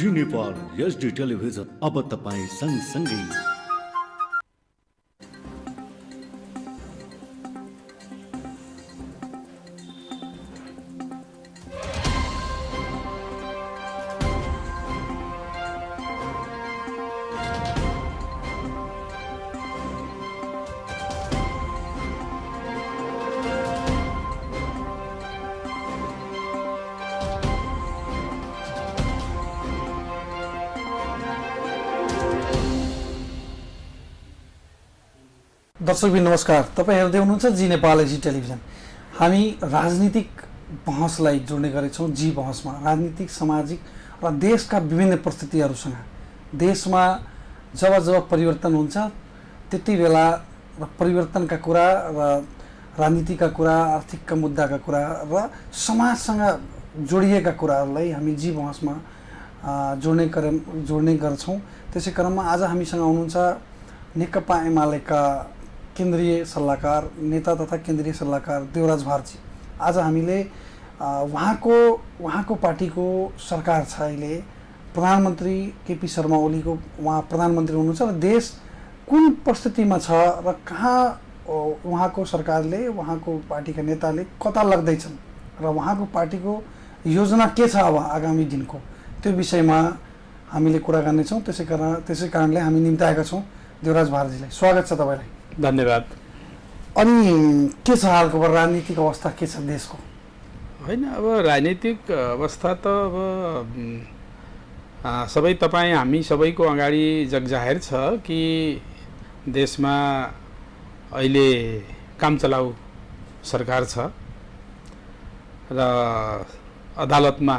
जी Nepal HD television अब तपाईँ सँगसँगै। दर्शकबिन नमस्कार, तपाईँ हेर्दै हुनुहुन्छ जी नेपाल एचडी टेलिभिजन। हामी राजनीतिक बहसलाई जोड्ने गरेछौँ। जी बहसमा राजनीतिक, सामाजिक र देशका विभिन्न परिस्थितिहरूसँग देशमा जब जब परिवर्तन हुन्छ त्यति बेला र परिवर्तनका कुरा र राजनीतिका कुरा, आर्थिकका मुद्दाका कुरा र समाजसँग जोडिएका कुराहरूलाई हामी जी बहसमा जोड्ने गर्छौँ। त्यसै क्रममा आज हामीसँग हुनुहुन्छ नेकपा एमालेका केन्द्रीय सल्लाहकार नेता तथा केन्द्रीय सल्लाहकार देवराज भारजी। आज हामीले उहाँको पार्टीको सरकार छ, अहिले प्रधानमन्त्री केपी शर्मा ओलीको उहाँ प्रधानमन्त्री हुनुहुन्छ र देश कुन परिस्थितिमा छ र कहाँ उहाँको सरकारले, उहाँको पार्टीका नेताले कता लग्दैछन् र उहाँको पार्टीको योजना के छ अब आगामी दिनको, त्यो विषयमा हामीले कुरा गर्नेछौँ। त्यसै कारणले हामी निम्ताएका छौँ देवराज भारजीलाई। स्वागत छ तपाईँलाई। धन्यवाद। अनि के छ हालको राजनीतिक अवस्था, के छ देशको? होइन, अब राजनीतिक अवस्था त अब सबै तपाईँ हामी सबैको अगाडि जगजाहेर छ कि देशमा अहिले काम चलाउ सरकार छ र अदालतमा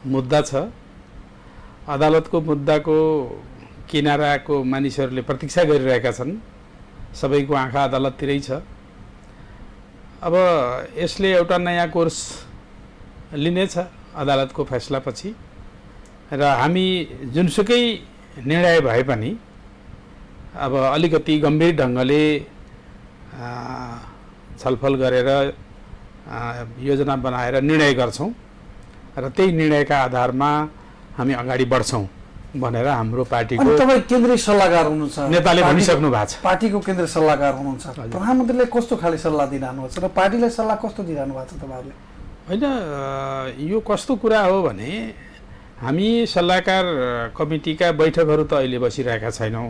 मुद्दा छ। अदालतको मुद्दाको किनाराको मानिसहरूले प्रतीक्षा गरिरहेका छन्। सबैको आँखा अदालततिरै छ। अब यसले एउटा नयाँ कोर्स लिनेछ अदालतको फैसलापछि र हामी जुनसुकै निर्णय भए पनि अब अलिकति गम्भीर ढङ्गले छलफल गरेर योजना बनाएर निर्णय गर्छौँ र त्यही निर्णयका आधारमा हामी अगाडि बढ्छौँ भनेर हाम्रो पार्टीको। तपाईँ केन्द्रीय सल्लाहकार हुनुहुन्छ, नेताले भनिसक्नु भएको छ। पार्टीको केन्द्रीय सल्लाहकार हुनुहुन्छ, प्रधानमन्त्रीले कस्तो खाले सल्लाह दिइरहनु भएको छ र पार्टीलाई सल्लाह कस्तो दिइरहनु भएको छ तपाईँहरूले? होइन, यो कस्तो कुरा हो भने हामी सल्लाहकार कमिटीका बैठकहरू त अहिले बसिरहेका छैनौँ।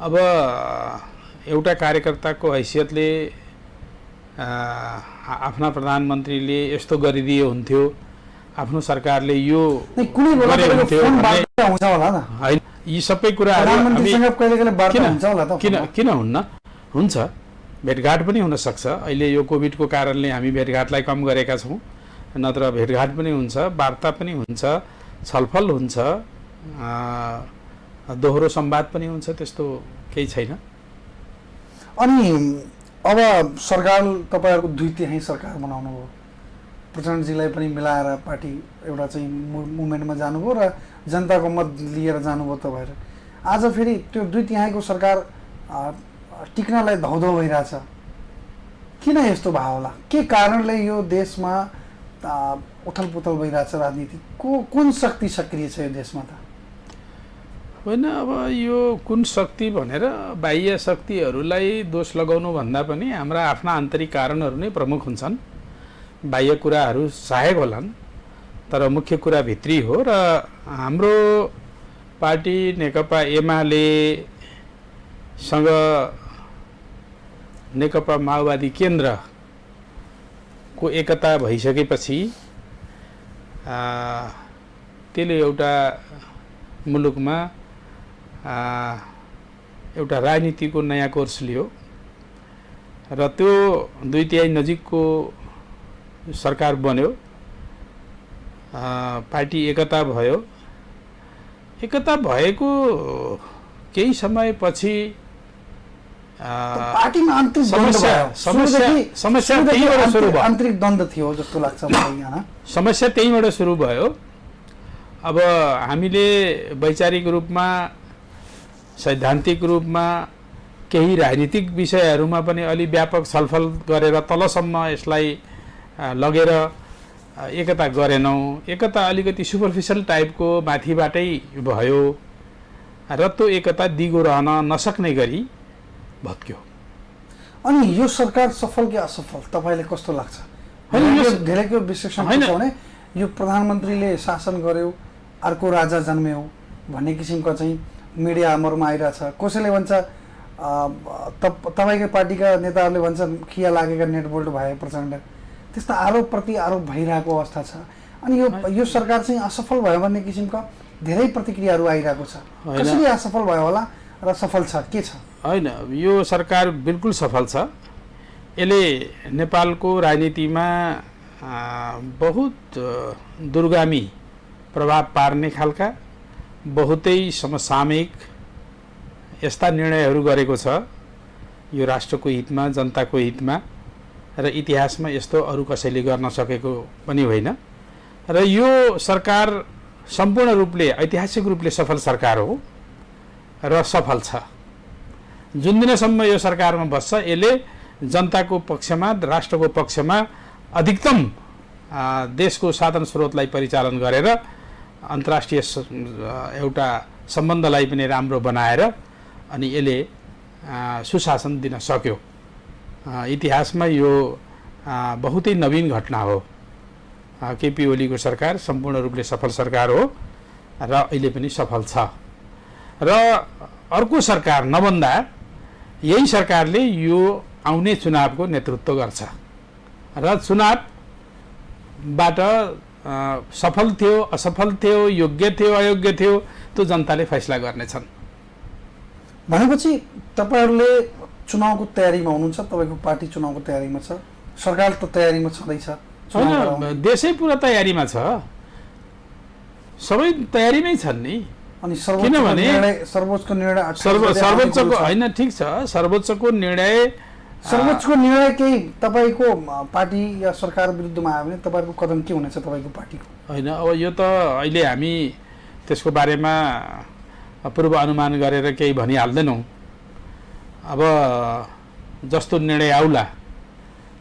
अब एउटा कार्यकर्ताको हैसियतले आफ्ना प्रधानमन्त्रीले यस्तो गरिदिए हुन्थ्यो, आफ्नो सरकारले यो यी सबै कुराहरू किन हुन्न, हुन्छ, भेटघाट पनि हुन सक्छ। अहिले यो कोभिडको कारणले हामी भेटघाटलाई कम गरेका छौँ, नत्र भेटघाट पनि हुन्छ, वार्ता पनि हुन्छ, छलफल हुन्छ, दोहोरो संवाद पनि हुन्छ, त्यस्तो केही छैन। अनि अब सरकार तपाईँहरूको 2/3 सरकार बनाउनु हो, प्रचण्डजीलाई पनि मिलाएर पार्टी एउटा चाहिँ मुभमेन्टमा जानुभयो र जनताको मत लिएर जानुभयो तपाईँहरू। आज फेरि त्यो 2/3 सरकार टिक्नलाई धौधौ भइरहेछ। किन यस्तो भयो होला? के कारणले यो देशमा उथल पुथल भइरहेछ? राजनीतिको कुन शक्ति सक्रिय छ यो देशमा त? होइन, अब यो कुन शक्ति भनेर बाह्य शक्तिहरूलाई दोष लगाउनु भन्दा पनि हाम्रा आफ्ना आन्तरिक कारणहरू नै प्रमुख हुन्छन्। बाह्य कुराहरू सहायक होलान्, तर मुख्य कुरा भित्री हो। र हाम्रो पार्टी नेकपा एमालेसँग नेकपा माओवादी केन्द्रको एकता भइसकेपछि त्यसले एउटा मुलुकमा एउटा राजनीतिको नयाँ कोर्स लियो र त्यो 2/3 नजिकको सरकार बन्यो, पार्टी एकता भयो। एकता भएको केही समयपछि पार्टीमा आन्तरिक द्वन्द्व थियो जस्तो लाग्छ मलाई यहाँ। समस्या त्यहीँबाट सुरु भयो। अब हामीले वैचारिक रूपमा, सैद्धान्तिक रूपमा, केही राजनीतिक विषयहरूमा पनि अलि व्यापक छलफल गरेर तलसम्म यसलाई लगेर एकता गरेनौँ, एकता अलिकति सुपरफिसियल टाइपको माथिबाटै भयो र त्यो एकता दिगो रहन नसक्ने गरी भत्क्यो। अनि यो सरकार सफल कि असफल तपाईँले कस्तो लाग्छ? धेरैको विश्लेषण के छ भने यो प्रधानमन्त्रीले शासन गर्यो, अर्को राजा जन्म्यो भन्ने किसिमको चाहिँ मिडिया हाम्रोमा आइरहेछ। कसैले भन्छ तपाईँकै पार्टीका नेताहरूले भन्छन् खिया लागेका नेटबोल्ट भए प्रचण्ड। त्यस्ता आरोप प्रति आरोप भइरहेको अवस्था छ। अनि यो सरकार चाहिँ असफल भयो भन्ने किसिमका धेरै प्रतिक्रियाहरू आइरहेको छ। कसरी असफल भयो होला र सफल छ, के छ? होइन, यो सरकार बिल्कुल सफल छ। यसले नेपालको राजनीतिमा बहुत दूरगामी प्रभाव पार्ने खालका बहुतै समसामयिक यस्ता निर्णयहरू गरेको छ यो राष्ट्रको हितमा, जनताको हितमा, र इतिहासमा यस्तो अरू कसैले गर्न सकेको पनि होइन। र यो सरकार सम्पूर्ण रूपले ऐतिहासिक रूपले सफल सरकार हो र सफल छ। जुन दिनसम्म यो सरकारमा बस्छ यसले जनताको पक्षमा, राष्ट्रको पक्षमा अधिकतम देशको साधन स्रोतलाई परिचालन गरेर अन्तर्राष्ट्रिय एउटा सम्बन्धलाई पनि राम्रो बनाएर अनि यसले सुशासन दिन सक्यो। इतिहासमा यो बहुतै नवीन घटना हो। केपी ओलीको सरकार सम्पूर्ण रूपले सफल सरकार हो र अहिले पनि सफल छ। र अर्को सरकार नबन्दा यही सरकारले यो आउने चुनावको नेतृत्व गर्छ र चुनावबाट सफल थियो, असफल थियो, योग्य थियो, अयोग्य थियो, त्यो जनताले फैसला गर्नेछन्। भनेपछि तपाईँहरूले चुनावको तयारीमा हुनुहुन्छ, तपाईँको पार्टी चुनावको तयारीमा छ, सरकार त तयारीमा छँदैछ। होइन, देशै पुरा तयारीमा छ, सबै तयारीमै छन् नि। अनि सर्वोच्चको होइन, ठिक छ, सर्वोच्चको निर्णय केही तपाईँको पार्टी या सरकार विरुद्धमा आयो भने तपाईँको कदम के हुनेछ तपाईँको पार्टीको? होइन, अब यो त अहिले हामी त्यसको बारेमा पूर्व अनुमान गरेर केही भनिहाल्दैनौँ। अब जस्तो निर्णय आउला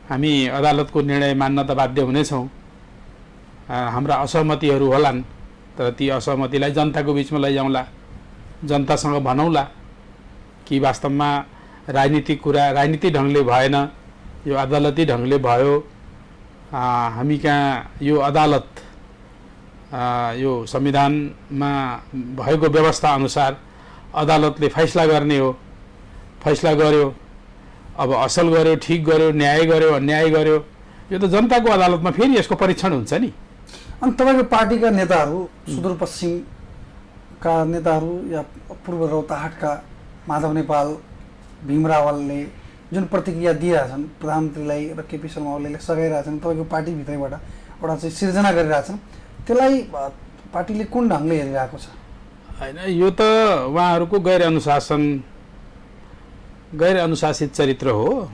हामी अदालतको निर्णय मान्न त बाध्य हुनेछौँ। हाम्रा असहमतिहरू होलान्, तर ती असहमतिलाई जनताको बिचमा लैजाउँला, जनतासँग भनौँला कि वास्तवमा राजनीतिक कुरा राजनीतिक ढङ्गले भएन, यो अदालती ढङ्गले भयो। हामी कहाँ यो अदालत यो संविधानमा भएको व्यवस्था अनुसार अदालतले फैसला गर्ने हो, फैसला गर्यो। अब असल गर्यो, ठिक गर्यो, न्याय गर्यो, अन्याय गर्यो, यो त जनताको अदालतमा फेरि यसको परीक्षण हुन्छ नि। अनि तपाईँको पार्टीका नेताहरू, सुदूरपश्चिमका नेताहरू या पूर्व रौतहटका माधव नेपाल, भीम रावलले जुन प्रतिक्रिया दिइरहेछन् प्रधानमन्त्रीलाई र केपी शर्मा ओलीले सघाइरहेछन्, तपाईँको पार्टीभित्रैबाट एउटा चाहिँ सिर्जना गरिरहेछन्, त्यसलाई पार्टीले कुन ढङ्गले हेरिरहेको छ? होइन, यो त उहाँहरूको गैर अनुशासित चरित्र हो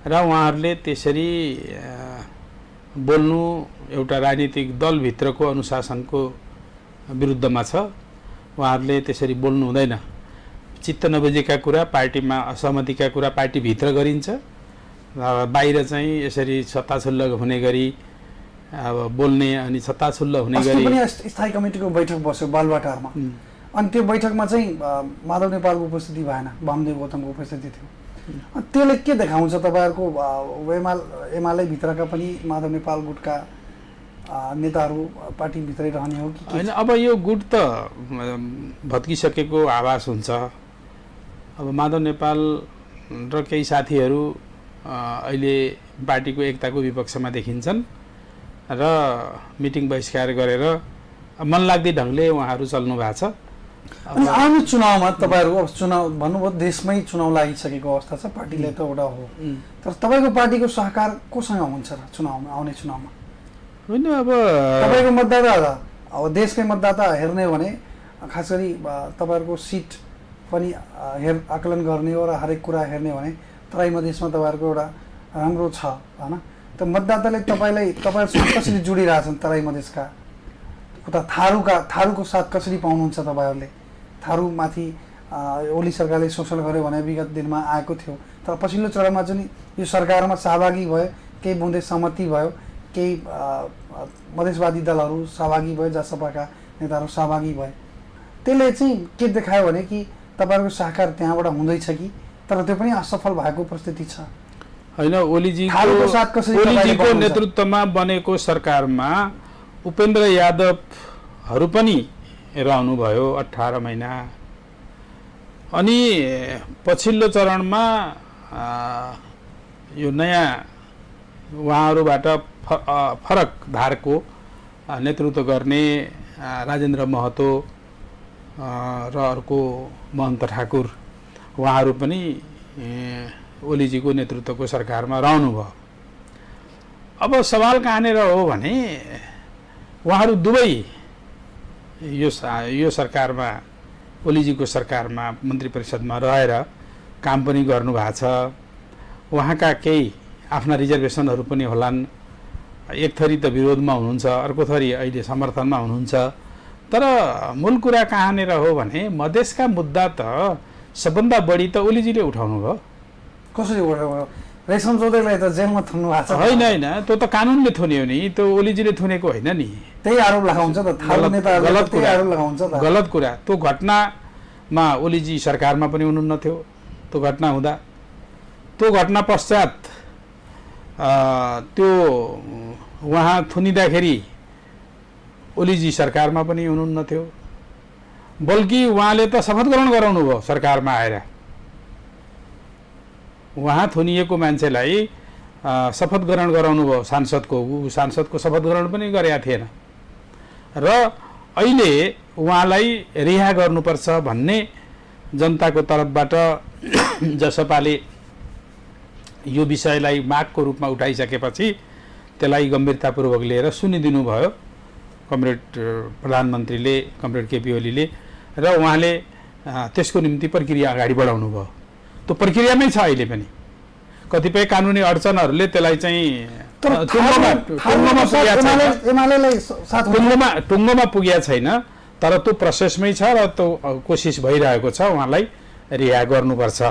र उहाँहरूले त्यसरी बोल्नु एउटा राजनीतिक दलभित्रको अनुशासनको विरुद्धमा छ। उहाँहरूले त्यसरी बोल्नु हुँदैन। चित्त नबुझेका कुरा, पार्टीमा असहमतिका कुरा पार्टीभित्र गरिन्छ, बाहिर चाहिँ यसरी छत्ताछुल्ल हुने गरी अब बोल्ने अनि छत्ताछुल्ल हुने गरी। स्थायी कमिटीको बैठक बस्यो बालुवाटारमा, अनि त्यो बैठकमा चाहिँ माधव नेपालको उपस्थिति भएन, वामदेव गौतमको उपस्थिति थियो। त्यसले के देखाउँछ? तपाईँहरूको एमाले भित्रका पनि माधव नेपाल गुटका नेताहरू पार्टीभित्रै रहने हो कि? होइन, अब यो गुट त भत्किसकेको आभास हुन्छ। अब माधव नेपाल र केही साथीहरू अहिले पार्टीको एकताको विपक्षमा देखिन्छन् र मिटिङ बहिष्कार गरेर मनलाग्दी ढङ्गले उहाँहरू चल्नु भएको छ। अनि आगामी चुनावमा तपाईँहरू अब चुनाव भन्नुभयो, देशमै चुनाव लागिसकेको अवस्था छ, पार्टीले त एउटा हो, तर तपाईँको पार्टीको सहकार कोसँग हुन्छ र चुनावमा, आउने चुनावमा? होइन, अब तपाईँको मतदाता, अब देशकै मतदाता हेर्ने हो भने खास गरी तपाईँहरूको सिट पनि आकलन गर्ने हो र हरेक कुरा हेर्ने हो भने तराई मधेसमा तपाईँहरूको एउटा राम्रो छ होइन? त मतदाताले तपाईँहरूसँग कसरी जोडिरहेछन्? तराई मधेसका उता थारूको साथ कसरी पाउनुहुन्छ तपाईँहरूले? थारूमाथि ओली सरकारले शोषण गर्यो भने विगत दिनमा आएको थियो, तर पछिल्लो चरणमा चाहिँ यो सरकारमा सहभागी भयो, केही बुँदे सहमति भयो, केही मधेसवादी दलहरू सहभागी भए, जसपाका नेताहरू सहभागी भए, त्यसले चाहिँ के देखायो भने कि तपाईँहरूको सहकार त्यहाँबाट हुँदैछ कि, तर त्यो पनि असफल भएको परिस्थिति छ। होइन, ओलीजीको नेतृत्वमा बनेको सरकारमा उपेन्द्र यादवहरू पनि रहनुभयो 18 महिना। अनि पछिल्लो चरणमा यो नयाँ उहाँहरूबाट फरक धारको नेतृत्व गर्ने राजेन्द्र महतो र अर्को महन्त ठाकुर उहाँहरू पनि ओलीजीको नेतृत्वको सरकारमा रहनुभयो। अब सवाल कहाँनिर हो भने उहाँहरू दुवै यो सरकारमा, ओलीजीको सरकारमा मन्त्री परिषदमा रहेर काम पनि गर्नुभएको छ। उहाँका केही आफ्ना रिजर्भेसनहरू पनि होलान्। एक थरी त विरोधमा हुनुहुन्छ, अर्को थरी अहिले समर्थनमा हुनुहुन्छ। तर मूल कुरा कहाँनिर हो भने मधेसका मुद्दा त सबभन्दा बढी त ओलीजीले उठाउनु भयो। कसरी उठाउनु? रेशम चौधरीलाई त जेलमा थुन्नु भएको छ। होइन होइन, त्यो त कानुनले थुन्यो नि, त्यो ओलीजीले थुनेको होइन नि। त्यही आरोप लगाउँछ त, थारू नेताहरूले त्यही आरोप लगाउँछ त। गलत कुरा। त्यो घटनामा ओलीजी सरकारमा पनि हुनुहुन्न थियो। त्यो घटना हुँदा, त्यो घटना पश्चात त्यो उहाँ थुनिँदाखेरि ओलीजी सरकारमा पनि हुनुहुन्न थियो। बल्कि उहाँले त शपथ ग्रहण गराउनु भयो सरकारमा आएर। उहाँ थुनिएको मान्छेलाई शपथ ग्रहण गराउनु भयो सांसदको शपथ ग्रहण पनि गरेका थिएन। र अहिले उहाँलाई रिहा गर्नुपर्छ भन्ने जनताको तर्फबाट जसपाले यो विषयलाई मागको रूपमा उठाइसकेपछि त्यसलाई गम्भीरतापूर्वक लिएर सुनिदिनु भयो कमरेड प्रधानमन्त्रीले, कमरेड केपी ओलीले, र उहाँले त्यसको निम्ति प्रक्रिया अगाडि बढाउनु भयो। त्यो प्रक्रियामै छ अहिले पनि। कतिपय कानुनी अडचनहरूले त्यसलाई चाहिँ टुङ्गोमा पुगेको छैन, तर त्यो प्रोसेसमै छ र त्यो कोसिस भइरहेको छ उहाँलाई रिहा गर्नुपर्छ।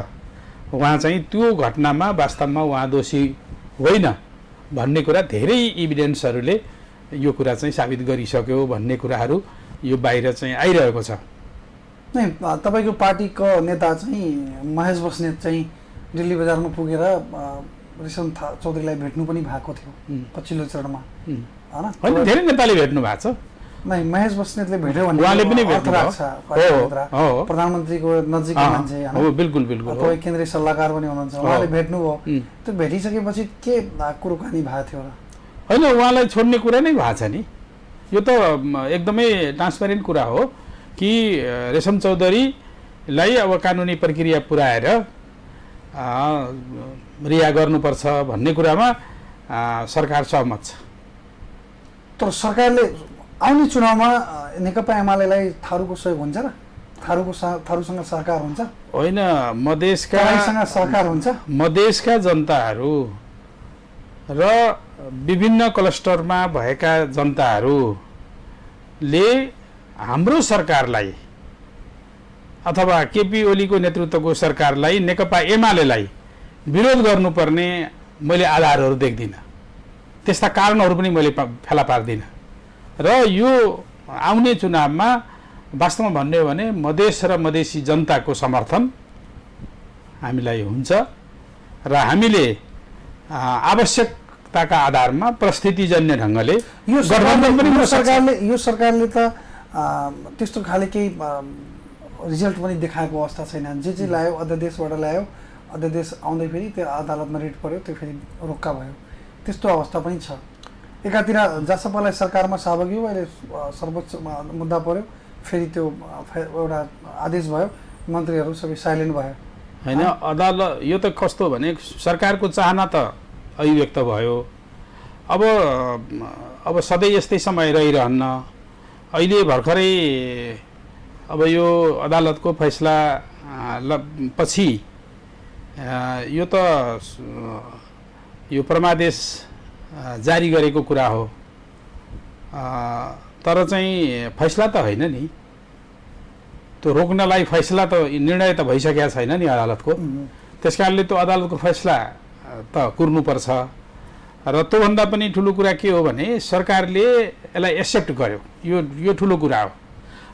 उहाँ चाहिँ त्यो घटनामा वास्तवमा उहाँ दोषी होइन भन्ने कुरा धेरै इभिडेन्सहरूले यो कुरा चाहिँ साबित गरिसक्यो भन्ने कुराहरू यो बाहिर चाहिँ आइरहेको छ। नै तपाईँको पार्टीको नेता चाहिँ महेश बस्नेत चाहिँ दिल्ली बजारमा पुगेर रेशम चौधरीलाई भेट्नु पनि भएको थियो पछिल्लो चरणमा, होइन? धेरै नेताले भेट्नु भएको छ। नै महेश बस्नेतले भेट्यो भने उहाँले पनि भेट्नु भएको छ। प्रधानमन्त्रीको नजिकको मान्छे, बिल्कुल बिल्कुल, तपाईँ केन्द्रीय सल्लाहकार पनि हुनुहुन्छ, उहाँले भेट्नुभयो। त्यो भेटिसकेपछि के कुराकानी भएको थियो र? होइन, उहाँलाई छोड्ने कुरा नै भएको छ नि। यो त एकदमै ट्रान्सपेरेन्ट कुरा हो कि रेशम चौधरीलाई अब कानुनी प्रक्रिया पुर्याएर रिहा गर्नुपर्छ भन्ने कुरामा सरकार सहमत छ। तर सरकारले आउने चुनावमा नेकपा एमालेलाई थारूको सहयोग हुन्छ र? थारूसँग सरकार हुन्छ? होइन, मधेससँग सरकार हुन्छ। मधेसका जनताहरू र विभिन्न क्लस्टरमा भएका जनताहरूले हाम्रो सरकारलाई अथवा केपी ओलीको नेतृत्वको सरकारलाई, नेकपा एमालेलाई विरोध गर्नुपर्ने मैले आधारहरू देख्दिनँ। त्यस्ता कारणहरू पनि मैले फेला पार्दिनँ। र यो आउने चुनावमा वास्तवमा भन्ने हो भने मधेस र मधेसी जनताको समर्थन हामीलाई हुन्छ र हामीले आवश्यकताका आधारमा परिस्थितिजन्य ढङ्गले यो सरकारले त त्यस्तो खाले केही रिजल्ट पनि देखाएको अवस्था छैन। जे ल्यायो अध्यादेशबाट ल्यायो, अध्यादेश आउँदै फेरि त्यो अदालतमा रिट पर्यो, त्यो फेरि रोक्का भयो, त्यस्तो अवस्था पनि छ। एकातिर जसपालाई सरकारमा सहभागी भयो, अहिले सर्वोच्च मुद्दा पर्यो, फेरि त्यो एउटा आदेश भयो, मन्त्रीहरू सबै साइलेन्ट भयो। होइन, अदालत यो त कस्तो भने सरकारको चाहना त अभिव्यक्त भयो। अब सधैँ यस्तै समय रहिरहन्न। अहिले भर्खरै अब यो अदालतको फैसला पछि यो त यो परमादेश जारी गरेको कुरा हो, तर चाहिँ फैसला त होइन नि। त्यो रोक्नलाई फैसला त, निर्णय त भइसकेको छैन नि अदालतको। त्यस कारणले त्यो अदालतको फैसला त कुर्नुपर्छ। र त्योभन्दा पनि ठुलो कुरा के हो भने सरकारले यसलाई एक्सेप्ट गर्यो। यो ठुलो कुरा हो।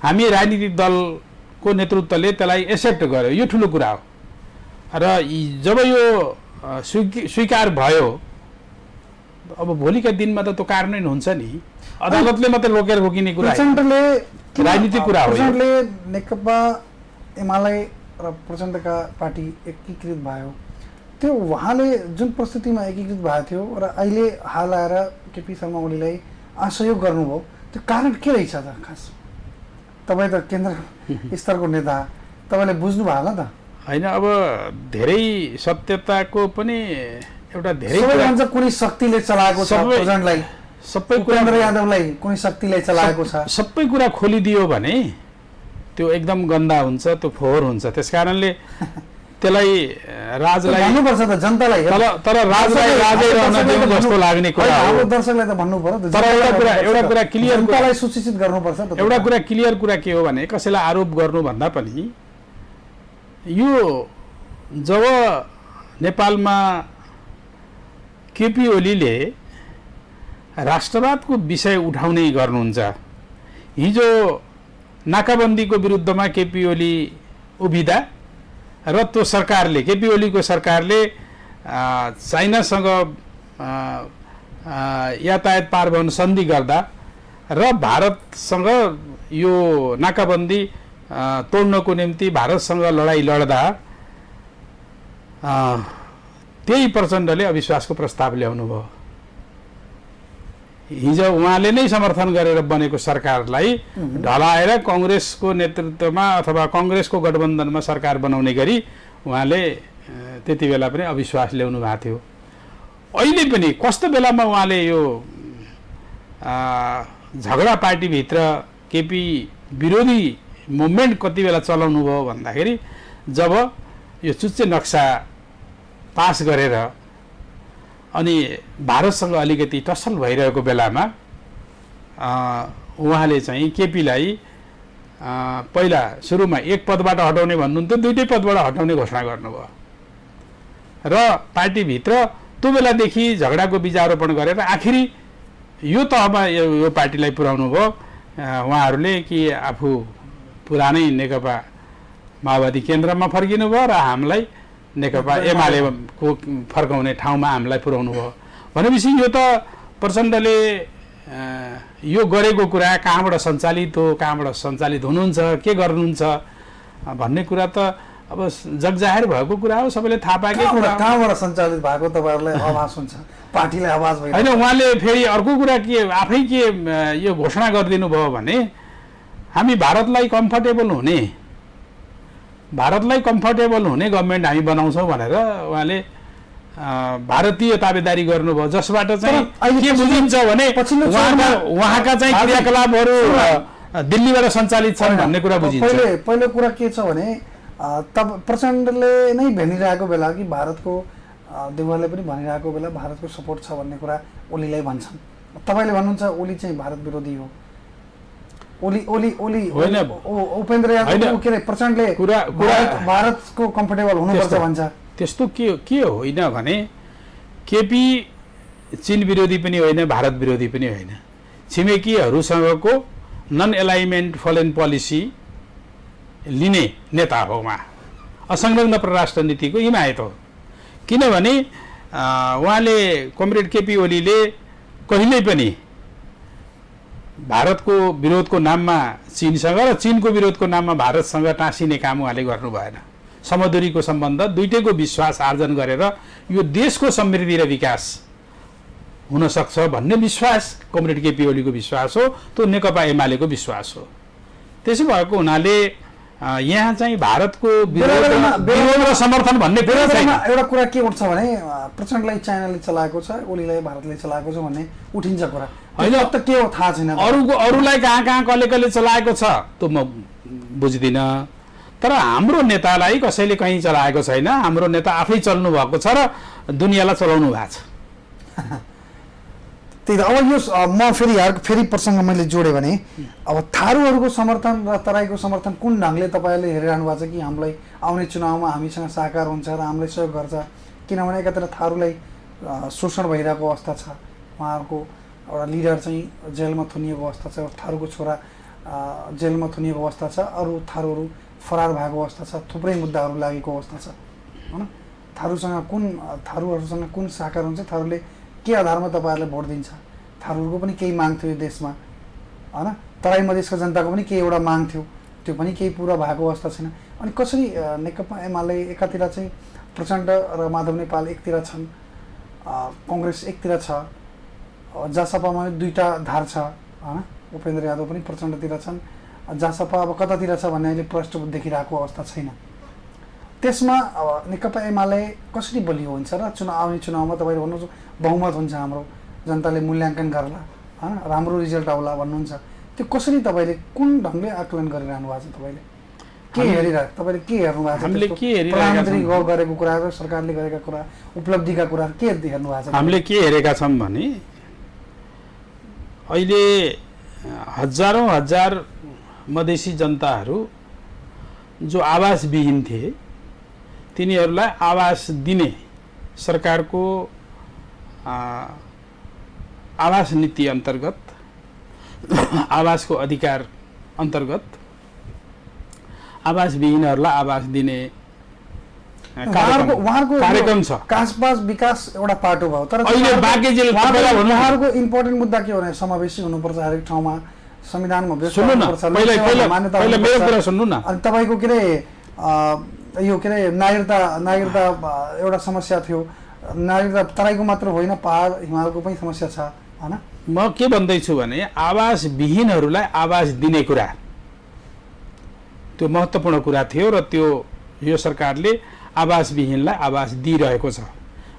हामी राजनीतिक दलको नेतृत्वले त्यसलाई एक्सेप्ट गर्यो, यो ठुलो कुरा हो। र जब यो स्वीकार भयो, अब भोलिका दिनमा त त्यो कार्यान्वयन हुन्छ नि। अदालतले मात्रै रोकिने कुरा राजनीतिक कुरा हो। प्रचण्डले नेकपा एमाले र प्रचण्डका पार्टी एकीकृत भयो, त्यो उहाँले जुन परिस्थितिमा एकीकृत भएको थियो र अहिले हाल आएर केपी शर्मा ओलीलाई असहयोग गर्नुभयो, त्यो कारण के रहेछ त? खास तपाईँ त केन्द्र स्तरको नेता, तपाईँले बुझ्नु भयो होला त? होइन, अब धेरै सत्यताको पनि एउटा धेरै भन्छ कुनै शक्तिले चलाएको छ प्रचण्डलाई, सबै उपेन्द्र यादवलाई कुनै शक्तिले चलाएको छ, सबै कुरा खोलिदियो भने त्यो एकदम गन्दा हुन्छ, त्यो फोहोर हुन्छ। त्यसकारणले त्यसलाई राजलाई भन्नुपर्छ त जनतालाई। तर राजलाई राजै रहन दिउँ जस्तो लाग्ने कुरा हो। दर्शकलाई त भन्नु पर्यो। तर एउटा कुरा क्लियर, जनतालाई सूचित गर्नुपर्छ त। एउटा कुरा क्लियर कुरा के हो भने कसैलाई आरोप गर्नुभन्दा पनि यो जब नेपालमा केपी ओलीले राष्ट्रवादको विषय उठाउने गर्नुहुन्छ, हिजो नाकाबन्दीको विरुद्धमा केपी ओली उभिँदा र त्यो सरकारले, केपी ओलीको सरकारले चाइनासँग यातायात पारवहन सन्धि गर्दा र भारतसँग यो नाकाबन्दी तोड्नको निम्ति भारतसँग लडाइँ लड्दा त्यही प्रचण्डले अविश्वासको प्रस्ताव ल्याउनु भयो। हिजो उहाँले नै समर्थन गरेर बनेको सरकारलाई ढलाएर कांग्रेसको नेतृत्वमा अथवा कांग्रेसको गठबन्धनमा सरकार बनाउने गरी उहाँले त्यति बेला पनि अविश्वास ल्याउनु भएको थियो। अहिले पनि कस्तो बेलामा उहाँले यो झगडा पार्टीभित्र केपी विरोधी मुभमेन्ट कति बेला चलाउनु भयो भन्दाखेरि जब यो चुच्चे नक्सा पास गरेर अनि भारतसँग अलिकति टसल भइरहेको बेलामा उहाँले चाहिँ केपीलाई पहिला सुरुमा एक पदबाट हटाउने भन्नुहुन्थ्यो, दुईटै पदबाट हटाउने घोषणा गर्नुभयो र पार्टीभित्र त्यो बेलादेखि झगडाको बीजारोपण गरेर आखिरी यो तहमा यो पार्टीलाई पुर्याउनु भयो उहाँहरूले कि आफू पुरानै नेकपा माओवादी केन्द्रमा फर्किनु भयो र हामीलाई नेकपा एमालेको फर्काउने ठाउँमा हामीलाई पुर्याउनु भयो भनेपछि यो त प्रचण्डले यो गरेको कुरा कहाँबाट सञ्चालित हो, कहाँबाट सञ्चालित हुनुहुन्छ, के गर्नुहुन्छ भन्ने कुरा त अब जगजाहेर भएको कुरा हो, सबैले थाहा पाएकै कुरा। कहाँबाट सञ्चालित भएको तपाईँहरूलाई आवाज हुन्छ, पार्टीलाई आवाज भयो होइन। उहाँले फेरि अर्को कुरा के आफै के यो घोषणा गरिदिनु भयो भने हामी भारतलाई कम्फर्टेबल हुने गभर्मेन्ट हामी बनाउँछौँ भनेर उहाँले भारतीय ताबेदारी गर्नुभयो, जसबाट चाहिँ के बुझिन्छ भने उहाँका चाहिँ क्रियाकलापहरू दिल्लीबाट सञ्चालित छन् भन्ने कुरा बुझिन्छ। पहिलो कुरा के छ भने तब प्रचण्डले नै भनिरहेको बेला कि भारतको देउवाले पनि भनिरहेको बेला भारतको सपोर्ट छ भन्ने कुरा ओलीलाई भन्छन्। तपाईँले भन्नुहुन्छ ओली चाहिँ भारत विरोधी हो। ओली उपेन्द्र यादव के अरे प्रचण्डले भारतको कम्फर्टेबल हुनुपर्छ भन्छ। त्यस्तो के होइन भने केपी चीन विरोधी पनि होइन, भारत विरोधी पनि होइन, छिमेकीहरूसँगको नन एलाइनमेन्ट फरेन पोलिसी लिने नेता हो। उहाँ असंलग्न परराष्ट्र नीतिको हिमायत हो। किनभने उहाँले कमरेड केपी ओलीले कहिल्यै पनि भारतको विरोधको नाममा चीनसँग र चीनको विरोधको नाममा भारतसँग टाँसिने काम उहाँले गर्नु भएन। समदूरीको सम्बन्ध, दुईटैको विश्वास आर्जन गरेर यो देशको समृद्धि र विकास हुन सक्छ भन्ने विश्वास कमरेड केपी ओलीको विश्वास हो, त्यो नेकपा एमालेको विश्वास हो। त्यसो भएको हुनाले यहाँ चाहिँ भारतको विरोध र समर्थन भन्ने एउटा कुरा के उठ्छ भने प्रचण्डलाई चाइनाले चलाएको छ, ओलीलाई भारतले चलाएको छ भन्ने उठिन्छ कुरा। होइन त के हो थाहा छैन, अरूलाई कहाँ कसले चलाएको छ त्यो म बुझ्दिनँ, तर हाम्रो नेतालाई कसैले कहीँ चलाएको छैन। हाम्रो नेता आफै चल्नु भएको छ र दुनियाँलाई चलाउनु भएको छ। त्यही त। अब यो म फेरि प्रसङ्ग मैले जोडेँ भने अब थारूहरूको समर्थन र तराईको समर्थन कुन ढङ्गले तपाईँहरूले हेरिरहनु भएको छ कि हामीलाई आउने चुनावमा हामीसँग साकार हुन्छ र हामीलाई सहयोग गर्छ? किनभने एकातिर थारूलाई शोषण भइरहेको अवस्था छ, उहाँहरूको एउटा लिडर चाहिँ जेलमा थुनिएको अवस्था छ, थारूको छोरा जेलमा थुनिएको अवस्था छ, अरू थारूहरू फरार भएको अवस्था छ, थुप्रै मुद्दाहरू लागेको अवस्था छ हैन। थारूहरूसँग कुन साकार हुन्छ, थारूले के आधारमा तपाईँहरूले भोट दिन्छ, थारूहरूको पनि केही माग थियो यो देशमा हैन, तराई मधेसको जनताको पनि केही एउटा माग थियो, त्यो पनि केही पुरा भएको अवस्था छैन। अनि कसरी नेकपा एमाले एकातिर चाहिँ प्रचण्ड र माधव नेपाल एकतिर छन्, कङ्ग्रेस एकतिर छ, जासपामा दुईटा धार छ हैन, उपेन्द्र यादव पनि प्रचण्डतिर छन्, जासपा अब कतातिर छ भन्ने अहिले प्रश्न देखिरहेको अवस्था छैन। त्यसमा अब नेकपा एमाले कसरी बलियो हुन्छ र आउने चुनावमा तपाईँले भन्नुहुन्छ बहुमत हुन्छ, हाम्रो जनताले मूल्याङ्कन गर्ला हैन, राम्रो रिजल्ट आउला भन्नुहुन्छ, त्यो कसरी तपाईँले कुन ढङ्गले आकलन गरिरहनु भएको छ, तपाईँले के हेरिरहेको, तपाईँले के हेर्नु भएको छ, हामीले के हेरिरहेका प्रधानमन्त्री गरेको कुरा र सरकारले गरेका कुरा, उपलब्धिका कुरा के हेर्नु भएको छ? हामीले के हेरेका छौँ भने अहिले हजारौँ हजार मधेसी जनताहरू जो आवासविहीन थिए तिनीहरूलाई आवास दिने सरकारको आवास नीति अन्तर्गत, आवासको अधिकार अन्तर्गत आवासविहीनहरूलाई आवास दिने कार्यक्रम छ। कासपास विकास एउटा पाटो भयो, तर अहिले बाँकी जिल्ला उहाँहरूको इम्पोर्टेन्ट मुद्दा के हो भने समावेशी हुनुपर्छ हरेक ठाउँमा, संविधानमा पहिला मेरो कुरा सुन्नु न। अनि तपाईँको के अरे यो के अरे नागरिकता एउटा समस्या थियो, नागरिकता तराईको मात्र होइन, पहाड हिमालको पनि समस्या छ हैन। म के भन्दैछु भने आवासविहीनहरूलाई आवास दिने कुरा त्यो महत्त्वपूर्ण कुरा थियो र त्यो यो सरकारले आवासविहीनलाई आवास दिइरहेको छ।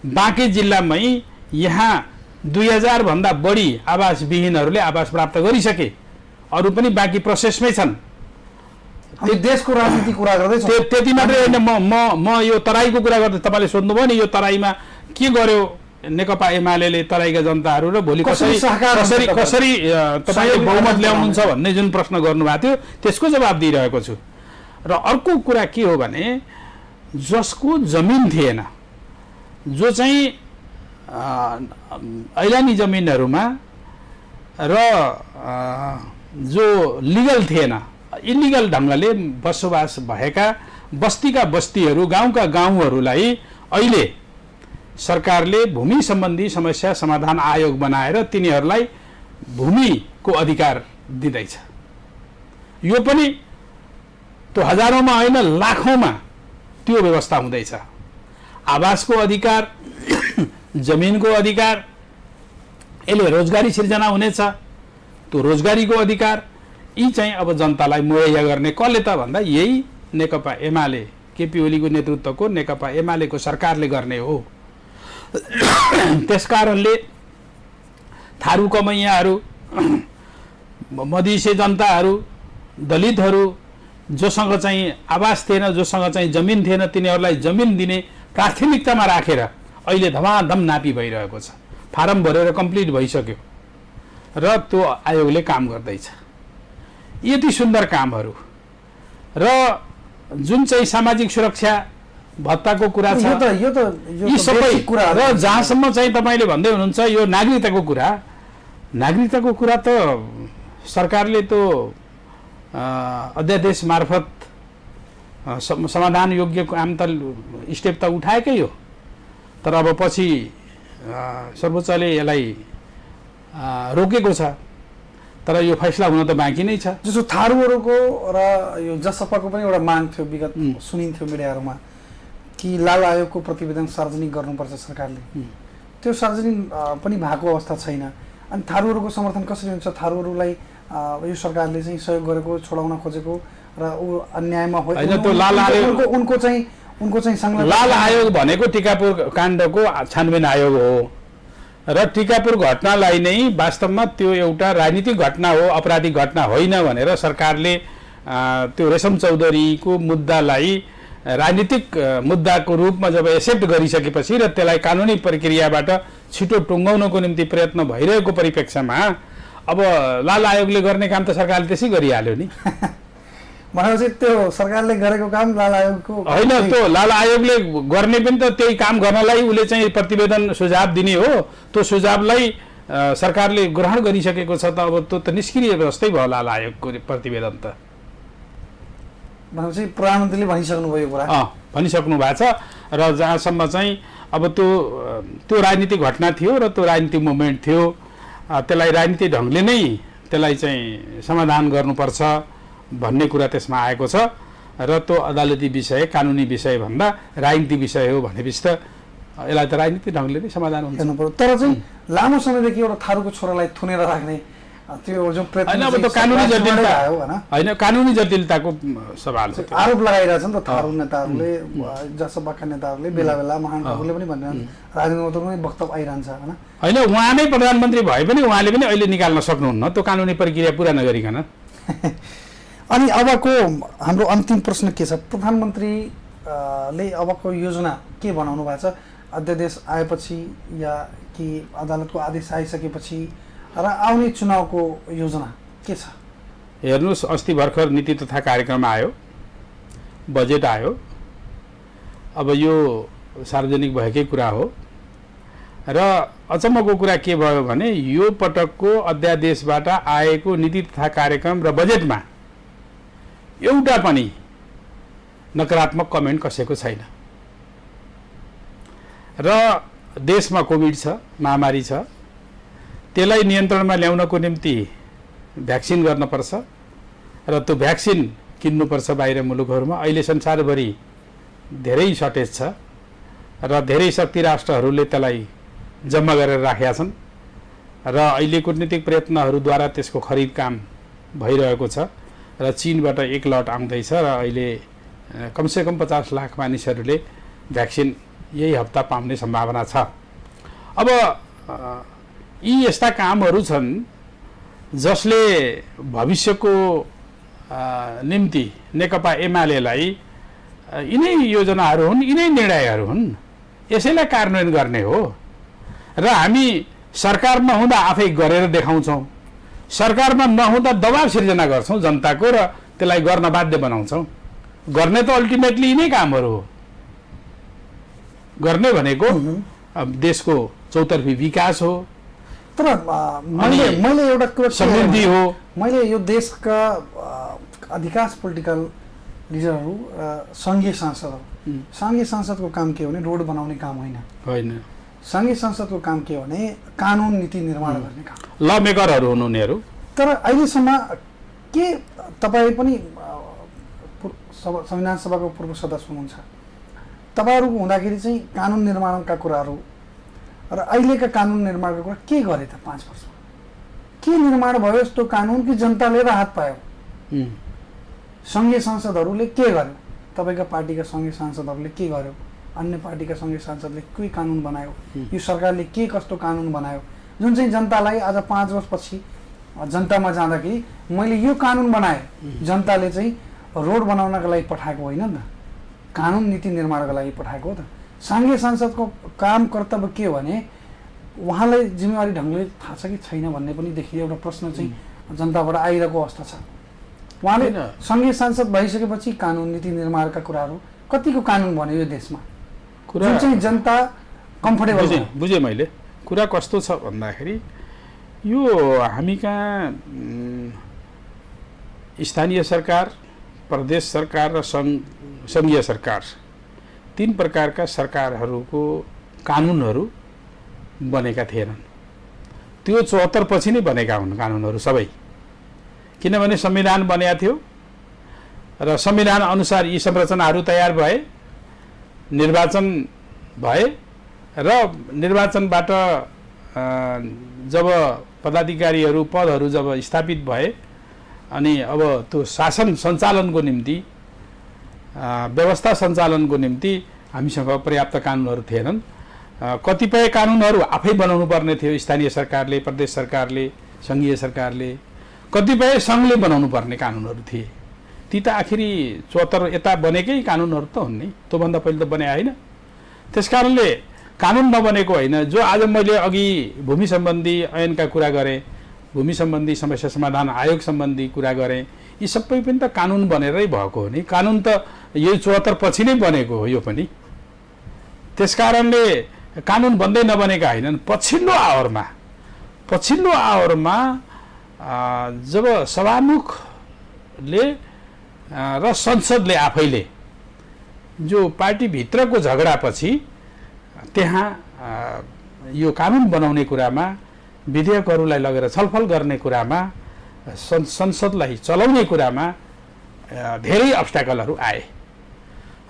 बाँकी जिल्लामै यहाँ 2000 भन्दा बढी आवासविहीनहरूले आवास प्राप्त गरिसके, अरू पनि बाँकी प्रोसेसमै छन्। देशको राजनीति कुरा गर्दैछौँ, त्यति मात्रै होइन। म यो तराईको कुरा गर्दा तपाईँले सोध्नुभयो नि, यो तराईमा के गर्यो नेकपा एमाले तराईका जनताहरू र भोलि कसरी तपाईँले बहुमत ल्याउनुहुन्छ भन्ने जुन प्रश्न गर्नुभएको थियो त्यसको जवाब दिइरहेको छु। र अर्को कुरा के हो भने जसको जमिन थिएन, जो चाहिँ ऐलानी जमिनहरूमा र जो लिगल थिएन, इलिगल ढङ्गले बसोबास भएका बस्तीका बस्तीहरू, गाउँका गाउँहरूलाई अहिले सरकारले भूमि सम्बन्धी समस्या समाधान आयोग बनाएर तिनीहरूलाई भूमिको अधिकार दिँदैछ। यो पनि त्यो हजारौँमा होइन लाखौँमा त्यो व्यवस्था हुँदैछ। आवासको अधिकार, जमिनको अधिकार, यसले रोजगारी सिर्जना हुनेछ, त्यो रोजगारीको अधिकार यी चाहिँ अब जनतालाई मुहैया गर्ने कसले त भन्दा यही नेकपा एमाले, केपी ओलीको नेतृत्वको नेकपा एमालेको सरकारले गर्ने हो। त्यसकारणले थारू कमैयाहरू, मधेसी जनताहरू, दलितहरू जोसँग चाहिँ आवास थिएन, जोसँग चाहिँ जमिन थिएन, तिनीहरूलाई जमिन दिने प्राथमिकतामा राखेर अहिले धमाधम नापी भइरहेको छ। फारम भरेर कम्प्लिट भइसक्यो र त्यो आयोगले काम गर्दैछ। यति सुन्दर कामहरू र जुन चाहिँ सामाजिक सुरक्षा भत्ताको कुरा छ, यी सबै कुरा र जहाँसम्म चाहिँ तपाईँले भन्दै हुनुहुन्छ यो नागरिकताको कुरा त सरकारले त अध्यादेश मार्फत समाधान योग्य काम त स्टेप त उठाएकै हो, तर अब पछि सर्वोच्चले यसलाई रोकेको छ, तर यो फैसला हुन त बाँकी नै छ। जस्तो थारूहरूको र यो जसपाको पनि एउटा माग थियो, विगत सुनिन्थ्यो मिडियाहरूमा कि लाल आयोगको प्रतिवेदन सार्वजनिक गर्नुपर्छ सरकारले, त्यो सार्वजनिक पनि भएको अवस्था छैन। अनि थारूहरूको समर्थन कसरी हुन्छ? थारूहरूलाई यो सरकारले चाहिँ सहयोग गरेको, छोडाउन खोजेको र ऊ अन्यायमा उनको चाहिँ लाल आयोग भनेको टिकापुर काण्डको छानबिन आयोग हो र टिकापुर घटनालाई नै वास्तवमा त्यो एउटा राजनीतिक घटना हो, अपराधिक घटना होइन भनेर सरकारले त्यो रेशम चौधरीको मुद्दालाई राजनीतिक मुद्दाको रूपमा जब एक्सेप्ट गरिसकेपछि र त्यसलाई कानुनी प्रक्रियाबाट छिटो टुङ्गाउनको निम्ति प्रयत्न भइरहेको परिप्रेक्ष्यमा अब लाल आयोगले गर्ने काम त सरकारले त्यसै गरिहाल्यो नि। भनेपछि त्यो सरकारले गरेको काम लाल आयोगको होइन, त्यो लाल आयोगले गर्ने पनि त त्यही काम गर्नलाई उसले चाहिँ प्रतिवेदन सुझाव दिने हो। त्यो सुझावलाई सरकारले ग्रहण गरिसकेको छ त अब त्यो त निष्क्रिय जस्तै भयो लाल आयोगको प्रतिवेदन त। भनेपछि प्रधानमन्त्रीले भनिसक्नु भयो कुरा। भनिसक्नु भएको छ र जहाँसम्म चाहिँ अब त्यो राजनीतिक घटना थियो र त्यो राजनीतिक मुभमेन्ट थियो, त्यसलाई राजनीतिक ढङ्गले नै त्यसलाई चाहिँ समाधान गर्नुपर्छ भन्ने कुरा त्यसमा आएको छ र त्यो अदालती विषय कानुनी विषय भन्दा राजनीतिक विषय हो भनेपछि त यसलाई त राजनीतिक ढङ्गले नै समाधान हुन्छ। तर चाहिँ लामो समयदेखि एउटा थारूको छोरालाई थुनेर राख्ने त्यो जुन होइन, अब त कानुनी जटिलता होइन, कानुनी जटिलताको सवाल छ। आरोप लगाइरहेछ नि त थारू नेताहरूले, जसपाका नेताहरूले, बेला बेला महानुभावहरूले पनि भनिरहन्, राजनीतिमा त पनि वक्तव्य आइरहन्छ होइन। उहाँ नै प्रधानमन्त्री भए पनि उहाँले पनि अहिले निकाल्न सक्नुहुन्न त्यो कानुनी प्रक्रिया पुरा नगरिकन। अनि अबको हाम्रो अन्तिम प्रश्न के छ, प्रधानमन्त्रीले अबको योजना के बनाउनु भएको छ? अध्यादेश आएपछि या कि अदालतको आदेश आइसकेपछि र आउने चुनावको योजना के छ? हेर्नुहोस्, अस्ति भर्खर नीति तथा कार्यक्रम आयो, बजेट आयो। अब यो सार्वजनिक भएकै कुरा हो र अचम्मको कुरा के भयो भने यो पटकको अध्यादेशबाट आएको नीति तथा कार्यक्रम र बजेटमा एउटा पनि नकारात्मक कमेन्ट कसैको छैन। र देशमा कोभिड छ, महामारी छ, त्यसलाई नियन्त्रणमा ल्याउनको निम्ति भ्याक्सिन गर्नुपर्छ र त्यो भ्याक्सिन किन्नुपर्छ बाहिर मुलुकहरूमा। अहिले संसारभरि धेरै सर्टेज छ र धेरै शक्ति राष्ट्रहरूले त्यसलाई जम्मा गरेर राखेका छन् र अहिले कूटनीतिक प्रयत्नहरूद्वारा त्यसको खरिद काम भइरहेको छ र चीनबाट एक लट आउँदैछ र अहिले कमसेकम 50 लाख मानिसहरूले भ्याक्सिन यही हप्ता पाउने सम्भावना छ। अब यी यस्ता कामहरू छन् जसले भविष्यको निम्ति नेकपा एमालेलाई यिनै योजनाहरू हुन्, यिनै निर्णयहरू हुन्, यसैलाई कार्यान्वयन गर्ने हो र हामी सरकारमा हुँदा आफै गरेर देखाउँछौँ, सरकारमा नहुँदा दबाब सिर्जना गर्छौँ जनताको र त्यसलाई गर्न बाध्य बनाउँछौँ। गर्ने त अल्टिमेटली यिनै कामहरू हो। गर्ने भनेको देशको चौतर्फी विकास हो, तर मैले एउटा कुरा समृद्धि हो। मैले यो देशका अधिकांश पोलिटिकल लिडरहरू सङ्घीय सांसदको काम के हो भने रोड बनाउने काम होइन। सङ्घीय संसदको काम के हो भने कानुन नीति निर्माण गर्ने काम, ल मेकरहरू हुन् उनीहरू। तर अहिलेसम्म के तपाईँ पनि संविधान सभाको पूर्व सदस्य हुनुहुन्छ, तपाईँहरूको हुँदाखेरि चाहिँ कानुन निर्माणका कुराहरू र अहिलेका कानुन निर्माणको कुरा के गरे त 5 वर्षमा? के निर्माण भयो यस्तो कानुन कि जनताले राहत पायो? सङ्घीय सांसदहरूले के गर्यो? तपाईँका पार्टीका सङ्घीय सांसदहरूले के गर्यो? अन्य पार्टीका सङ्घीय सांसदले के कानुन बनायो? यो सरकारले के कस्तो कानुन बनायो जुन चाहिँ जनतालाई आज 5 वर्षपछि जनतामा जाँदाखेरि मैले यो कानुन बनाएँ, जनताले चाहिँ रोड बनाउनका लागि पठाएको होइन नि त, कानुन नीति निर्माणका लागि पठाएको हो त। सङ्घीय सांसदको काम कर्तव्य के हो भने उहाँलाई जिम्मेवारी ढङ्गले थाहा छ कि छैन भन्ने पनि देखिए एउटा प्रश्न चाहिँ जनताबाट आइरहेको अवस्था छ। उहाँले सङ्घीय सांसद भइसकेपछि कानुन नीति निर्माणका कुराहरू कतिको कानुन बन्यो यो देशमा जुन चाहिँ जनता कम्फर्टेबल? बुझेँ मैले। कुरा कस्तो छ भन्दाखेरि यो हामी कहाँ स्थानीय सरकार, प्रदेश सरकार र सङ्घीय सरकार 3 प्रकारका सरकारहरूको कानुनहरू बनेका थिएनन्। त्यो 74 पछि नै बनेका हुन् कानुनहरू सबै, किनभने संविधान बनेका थियो र संविधान अनुसार यी संरचनाहरू तयार भए, निर्वाचन भए र निर्वाचनबाट जब पदाधिकारीहरू पदहरू जब स्थापित भए अनि अब त्यो शासन सञ्चालनको निम्ति व्यवस्था सञ्चालनको निम्ति हामीसँग पर्याप्त कानुनहरू थिएनन्। कतिपय कानुनहरू आफै बनाउनु पर्ने थियो, स्थानीय सरकारले, प्रदेश सरकारले, सङ्घीय सरकारले, कतिपय सङ्घले बनाउनु पर्ने कानुनहरू थिए। ती त आखिरी 74 यता बनेकै कानुनहरू त हुन् नि, त्योभन्दा पहिले त बने होइन। त्यसकारणले कानुन नबनेको होइन। जो आज मैले अघि भूमि सम्बन्धी ऐनका कुरा गरेँ, भूमि सम्बन्धी समस्या समाधान आयोग सम्बन्धी कुरा गरेँ। यी सबै पनि त कानुन बनेरै भएको हो नि। कानुन त यही 74 पछि नै बनेको हो यो पनि। त्यसकारणले कानुन बन्दै नबनेका होइनन्। पछिल्लो आवरमा जब सभामुखले र संसदले आफैले जो पार्टीभित्रको झगडापछि त्यहाँ यो कानुन बनाउने कुरामा, विधेयकहरूलाई लगेर छलफल गर्ने कुरामा, संसदलाई चलाउने कुरामा धेरै अब्स्ट्याकलहरू आए।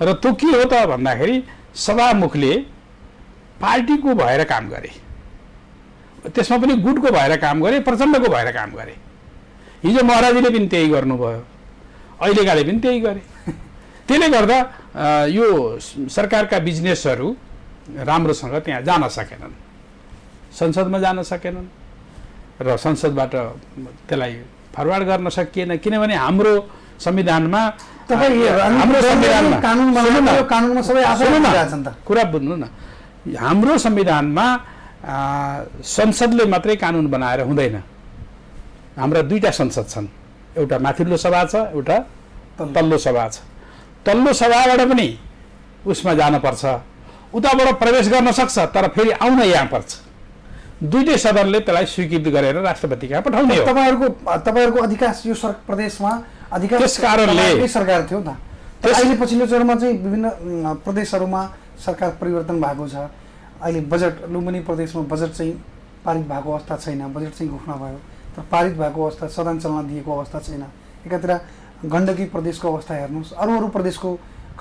र त्यो के हो त भन्दाखेरि सभामुखले पार्टीको भएर काम गरे, त्यसमा पनि गुटको भएर काम गरे, प्रचण्डको भएर काम गरे। हिजो महाराजीले पनि त्यही गर्नुभयो, अहिलेकाले पनि त्यही गरे। त्यसले गर्दा यो सरकारका बिजनेसहरू राम्रोसँग त्यहाँ जान सकेनन्, संसदमा जान सकेनन् र संसदबाट त्यसलाई फरवार्ड गर्न सकिएन। किनभने हाम्रो संविधानमा कुरा बुझ्नु न, हाम्रो संविधानमा संसदले मात्रै कानुन बनाएर हुँदैन। हाम्रा दुईटा संसद छन्, एउटा माथिल्लो सभा छ, एउटा तल्लो सभा छ। तल्लो सभाबाट पनि उसमा जानुपर्छ, उताबाट प्रवेश गर्न सक्छ, तर फेरि आउन यहाँ पर्छ। दुईटै सदनले त्यसलाई स्वीकृति गरेर राष्ट्रपति कहाँ पठाउने हो। तपाईहरुको अधिकार यो प्रदेशमा अधिकार त्यसकारणले सरकार थियो त। अहिले पछिल्लो चरणमा चाहिँ विभिन्न प्रदेशहरूमा सरकार परिवर्तन भएको छ। अहिले बजेट लुम्बिनी प्रदेशमा बजेट चाहिँ पारित भएको अवस्था छैन, बजेट चाहिँ घोषणा भयो तर पारित भएको अवस्था, सदन चल्न दिएको अवस्था छैन। एकातिर गण्डकी प्रदेशको अवस्था हेर्नुहोस्, अरू प्रदेशको,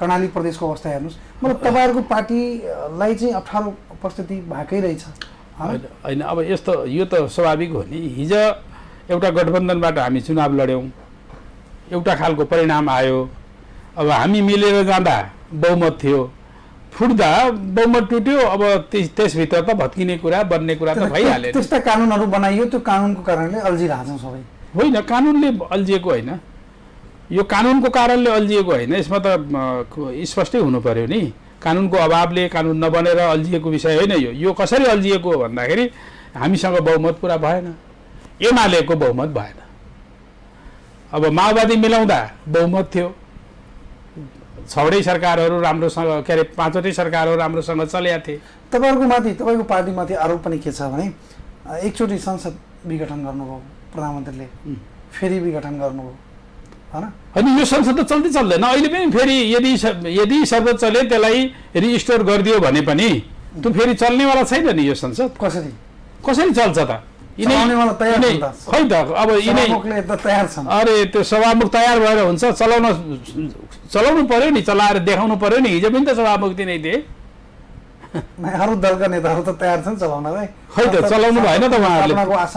कर्णाली प्रदेशको अवस्था हेर्नुहोस्। मतलब तपाईँहरूको पार्टीलाई चाहिँ अप्ठ्यारो परिस्थिति भएकै रहेछ होइन। अब यस्तो, यो त स्वाभाविक हो नि। हिजो एउटा गठबन्धनबाट हामी चुनाव लड्यौँ, एउटा खालको परिणाम आयो। अब हामी मिलेर जाँदा बहुमत थियो, फुट्दा बहुमत टुट्यो। अब त्यसभित्र त भत्किने कुरा, बन्ने कुरा त भइहाल्यो। त्यस्ता कानुनहरू बनाइयो, त्यो कानुनको कारणले अल्झिरहेछौँ सबै। होइन, कानुनले अल्झिएको होइन, यो कानुनको कारणले अल्झिएको होइन। यसमा त स्पष्टै हुनु पर्यो नि। कानुनको अभावले कानुन नबनेर अल्झिएको विषय होइन यो। यो कसरी अल्झिएको हो भन्दाखेरि हामीसँग बहुमत पुरा भएन, एमालेको बहुमत भएन। अब माओवादी मिलाउँदा बहुमत थियो, 6वटै सरकारहरू राम्रोसँग, के अरे 5वटै सरकारहरू राम्रोसँग चलेका थिए। तपाईँको पार्टीमाथि आरोप पनि के छ भने एकचोटि संसद विघटन गर्नुभयो प्रधानमन्त्रीले, फेरि विघटन गर्नुभयो होइन। यो संसद त चल्दै चल्दैन अहिले पनि। फेरि यदि संसद चले त्यसलाई रिस्टोर गरिदियो भने पनि त्यो फेरि चल्नेवाला छैन नि यो संसद। कसरी चल्छ त? खै त अब यिनै अरे त्यो सभामुख तयार भएर हुन्छ, चलाउनु पर्यो नि, चलाएर देखाउनु पर्यो नि। हिजो पनि त सभामुख नै थिए, अरू दलका नेताहरू त तयार छन् चलाउनलाई। खै त चलाउनु भएन त उहाँहरूले।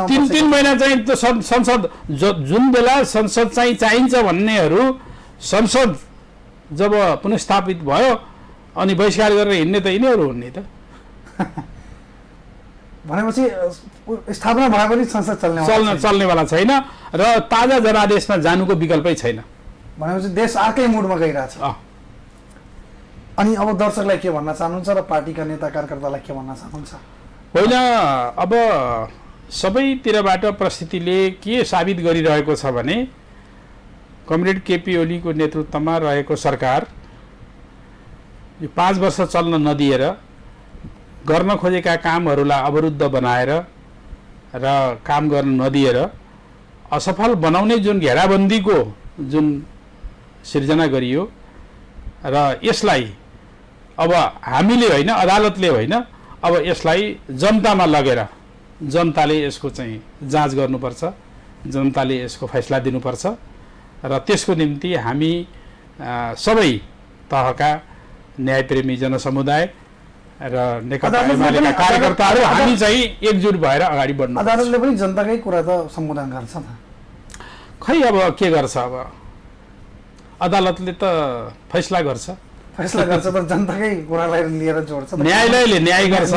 3 महिना चाहिँ त्यो संसद जुन बेला संसद चाहिँ चाहिन्छ भन्नेहरू संसद जब पुनस्थापित भयो अनि बहिष्कार गरेर हिँड्ने त यिनीहरू हुन् नि त। भनेपछि स्थापना भए पनि संसद चल्नेवाला छैन र ताजा जनादेशमा जानुको विकल्पै छैन। भनेपछि देश अर्कै मुडमा गइरहेछ। अनि अब दर्शकलाई के भन्न चाहनुहुन्छ र पार्टीका नेता कार्यकर्तालाई के भन्न चाहनुहुन्छ? होइन, अब सबैतिरबाट परिस्थितिले के साबित गरिरहेको छ भने कमरेड केपी ओलीको नेतृत्वमा रहेको सरकार यो 5 वर्ष चल्न नदिएर गर्न खोजेका कामहरूलाई अवरुद्ध बनाएर र काम गर्न नदिएर असफल बनाउने जुन घेराबन्दीको जुन सिर्जना गरियो र यसलाई अब हामीले होइन, अदालतले होइन, अब यसलाई जनतामा लगेर जनताले यसको चाहिँ जाँच गर्नुपर्छ, जनताले यसको फैसला दिनुपर्छ र त्यसको निम्ति हामी सबै तहका न्यायप्रेमी जनसमुदाय र नेकपा एमालेका कार्यकर्ताहरू हामी चाहिँ एकजुट भएर अगाडि बढ्नु। अदालतले पनि जनताकै कुरा त सम्बोधन गर्छ त। खै अब के गर्छ? अब अदालतले त फैसला गर्छ त जनताकै कुरालाई लिएर जोड्छ। न्यायालयले न्याय गर्छ,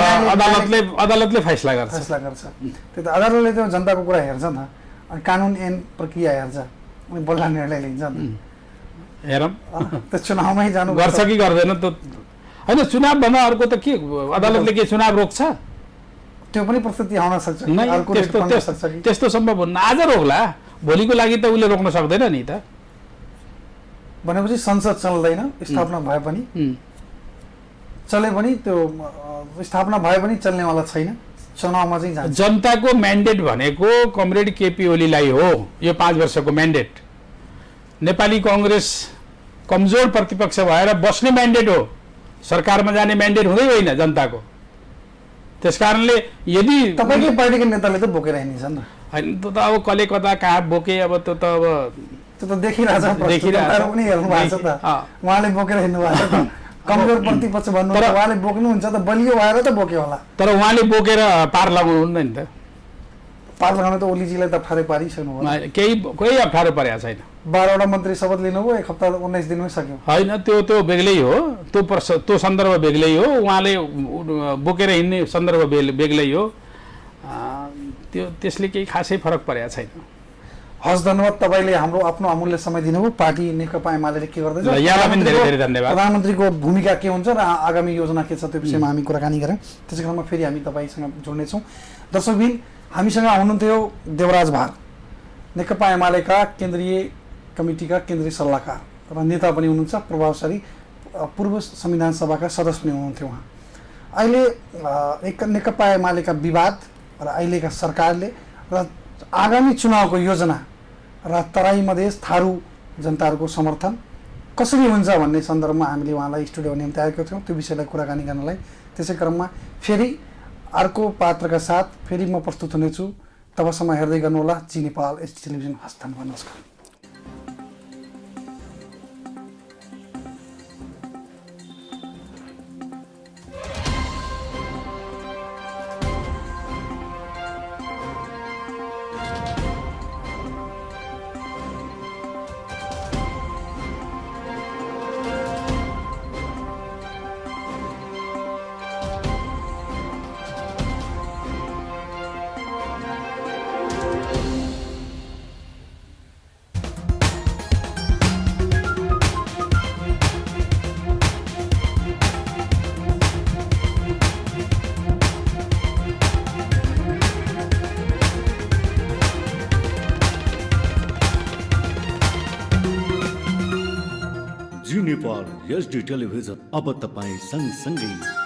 अदालतले फैसला गर्छ। त्यो त अदालतले त जनताको कुरा हेर्छ नि, अनि कानुन ऐन प्रक्रिया हेर्छ, अनि बल्ल निर्णय लिन्छ नि। हेरौँ त्यो चुनावमै जानु गर्छ कि गर्दैन त होइन। चुनाव भन्दा अर्को त के, अदालतले के चुनाव रोक्छ? त्यो पनि परिस्थिति आउन सक्छ नै, अर्को रेट बन्न सक्छ कि त्यस्तो सम्भव हुन्न। आज रोक्ला, भोलिको लागि त उसले रोक्न सक्दैन नि त। भनेपछि संसद चल्दैन, स्थापना भए पनि चले पनि त्यो स्थापना भए पनि चल्नेवाला छैन, चुनावमा चाहिँ जान्छ। जनताको म्यान्डेट भनेको कमरेड केपी ओलीलाई हो, यो 5 वर्षको म्यान्डेट। नेपाली कङ्ग्रेस कमजोर प्रतिपक्ष भएर बस्ने म्यान्डेट हो, सरकारमा जाने म्यान्डेट हुँदै होइन जनताको। त्यसकारणले यदि तपाईँकै पार्टीको नेताले त बोकेर हिँड्छन् नि, होइन त्यो त अब कसले कता कहाँ बोके, अब त्यो त अब त्यो त देखिरहेछ, देखिरहेछ। पनि हेर्नु भएको छ त, उहाँले बोकेर हिँड्नु भएको छ त। कमजोर प्रतिपक्ष भन्नु उहाँले बोक्नुहुन्छ त, बलियो भएर त बोक्यो होला, तर उहाँले बोकेर पार लगाउनुहुन्न नि त। पार लगाउनु त ओलीजीलाई त अप्ठ्यारै पारिसक्नु भयो। कोही अप्ठ्यारो परेको छैन। 12वटा मन्त्री शपथ लिनुभयो, 1 हप्ता 19 दिनमै सक्यो। होइन, त्यो बेग्लै हो, त्यो सन्दर्भ बेग्लै हो, उहाँले बोकेर हिँड्ने सन्दर्भ बेग्लै हो। त्यसले केही खासै फरक परेको छैन। हस्, धन्यवाद। तपाईँले हाम्रो आफ्नो अमूल्य समय दिनुभयो। पार्टी नेकपा एमाले के गर्दैछ, यहाँलाई पनि धेरै धेरै धन्यवाद। प्रधानमन्त्रीको भूमिका के हुन्छ र आगामी योजना के छ त्यो विषयमा हामी कुराकानी गऱ्यौँ। त्यसै क्रममा फेरि हामी तपाईँसँग जोड्नेछौँ। दर्शकबिन, हामीसँग हुनुहुन्थ्यो देवराज भार, नेकपा एमालेका केन्द्रीय कमिटीका केन्द्रीय सल्लाहकार र नेता पनि हुनुहुन्छ, प्रभावशाली पूर्व संविधान सभाका सदस्य पनि हुनुहुन्थ्यो उहाँ। अहिले नेकपा एमालेका विवाद र अहिलेका सरकारले र आगामी चुनावको योजना र तराई मधेस थारू जनताहरूको समर्थन कसरी हुन्छ भन्ने सन्दर्भमा हामीले उहाँलाई स्टुडियोमा निम्ति आएका थियौँ, त्यो विषयलाई कुराकानी गर्नलाई। त्यसै क्रममा फेरि अर्को पात्रका साथ फेरि म प्रस्तुत हुनेछु। तबसम्म हेर्दै गर्नुहोला जी नेपाल एचडी टेलिभिजन। हस्, धन्यवाद, नमस्कार। जी नेपाल एचडी टेलिभिजन अब तपाईँ सँगसँगै